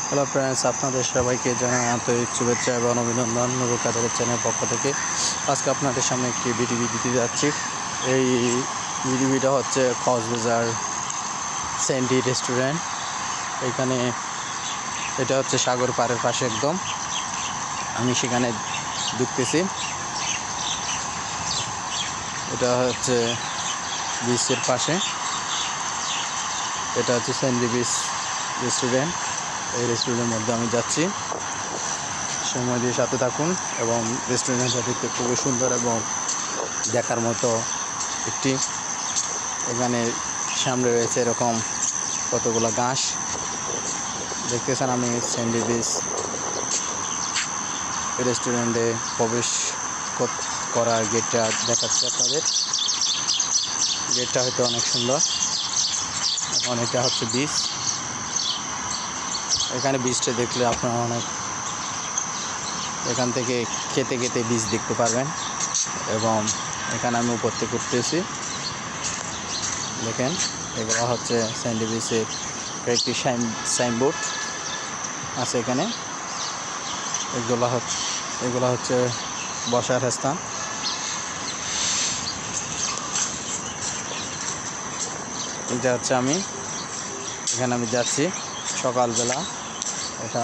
Hello friends, আপনাদের সবাইকে জানাই আন্তরিক শুভেচ্ছা এবং অভিনন্দন নুরুল কাদের চ্যানেলের পক্ষ থেকে। আজকে আপনাদের সামনে একটি ভিডিও দিতে যাচ্ছি। এই ভিডিওটা হচ্ছে কক্সবাজার স্যান্ডি রেস্টুরেন্ট। এখানে এটা হচ্ছে সাগর পাড়ের পাশে একদম। আমি সেখানে ঢুকতেছি। এটা হচ্ছে বিচের পাশে। এটা হচ্ছে স্যান্ডি বিচ রেস্টুরেন্ট। এই রেস্টুরেন্টের মধ্যে আমি যাচ্ছি, সময় দিয়ে সাথে থাকুন। এবং রেস্টুরেন্টটা দেখতে খুবই সুন্দর এবং দেখার মতো একটি। এখানে সামনে রয়েছে এরকম কতগুলো ঘাস দেখতেছেন। আমি স্যান্ডি বিচ রেস্টুরেন্টে প্রবেশ করার গেটটা দেখাচ্ছি আপনাদের। গেটটা হয়তো অনেক সুন্দর। এখন এটা হচ্ছে বিচ। এখানে বীজটা দেখলে আপনারা অনেক এখান থেকে খেতে খেতে বীজ দেখতে পারবেন। এবং এখানে আমি উপর থেকে উঠতেছি। দেখেন, এগুলো হচ্ছে স্যান্ডি বিচের একটি সাইনবোর্ড আছে এখানে। এগুলো হচ্ছে বসার স্থান। এটা হচ্ছে এখানে আমি যাচ্ছি সকালবেলা। এটা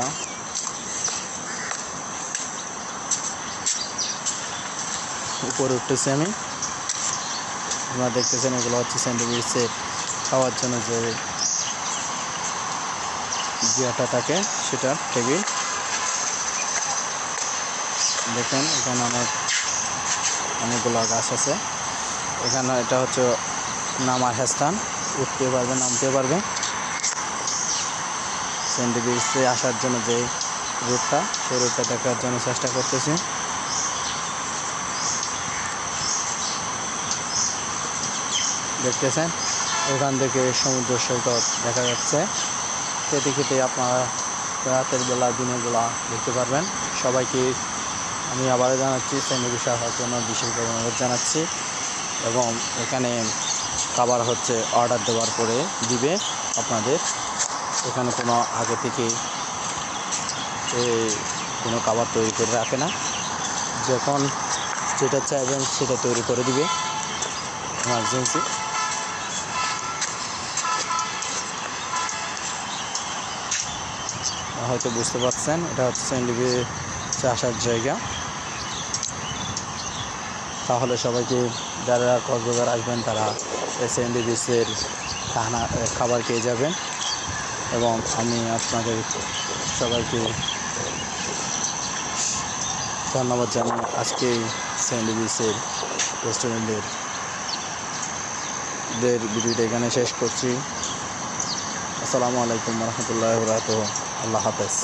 উপরে উঠতেছি আমি। আপনারা দেখতেছেন এগুলো হচ্ছে স্যান্ডি বিচে খাওয়ার জন্য যে জায়গাটা থাকে সেটা টেবিল। দেখেন এখানে অনেকগুলো গাছ আছে। এখানে এটা হচ্ছে নামার স্থান। উঠতে পারবে, নামতে পারবে। স্যান্ডি বিচে আসার জন্য যে রুটটা, সেই রুটটা দেখার জন্য চেষ্টা করতেছি। দেখতেছেন ওখান থেকে সমুদ্র সৈকত দেখা যাচ্ছে। খেতে খেতে আপনারা রাতের বেলা দিনের বেলা দেখতে পারবেন। সবাইকে আমি আবারও জানাচ্ছি, স্যান্ডি বিচে আসার জন্য বিশেষভাবে অনুরোধ জানাচ্ছি। এবং এখানে খাবার হচ্ছে অর্ডার দেওয়ার পরে দিবে আপনাদের। এখানে কোনো আগে থেকে কোনো খাবার তৈরি করে রাখে না। যখন যেটা চাইবেন সেটা তৈরি করে দিবে এমার্জেন্সি। হয়তো বুঝতে পারছেন, এটা হচ্ছে স্যান্ডি বিচে আসার জায়গা। তাহলে সবাইকে যারা কক্সবাজার আসবেন তারা স্যান্ডি বিচের খাবার খেয়ে যাবেন। এবং আমি আপনাদের সবাইকে ধন্যবাদ জানাই। আজকে স্যান্ডি বিচের রেস্টুরেন্টের ভিডিওটা এখানে শেষ করছি। আসসালামু আলাইকুম রহমতুল্লাহি ওয়া বারাকাতুহু। আল্লাহ হাফেজ।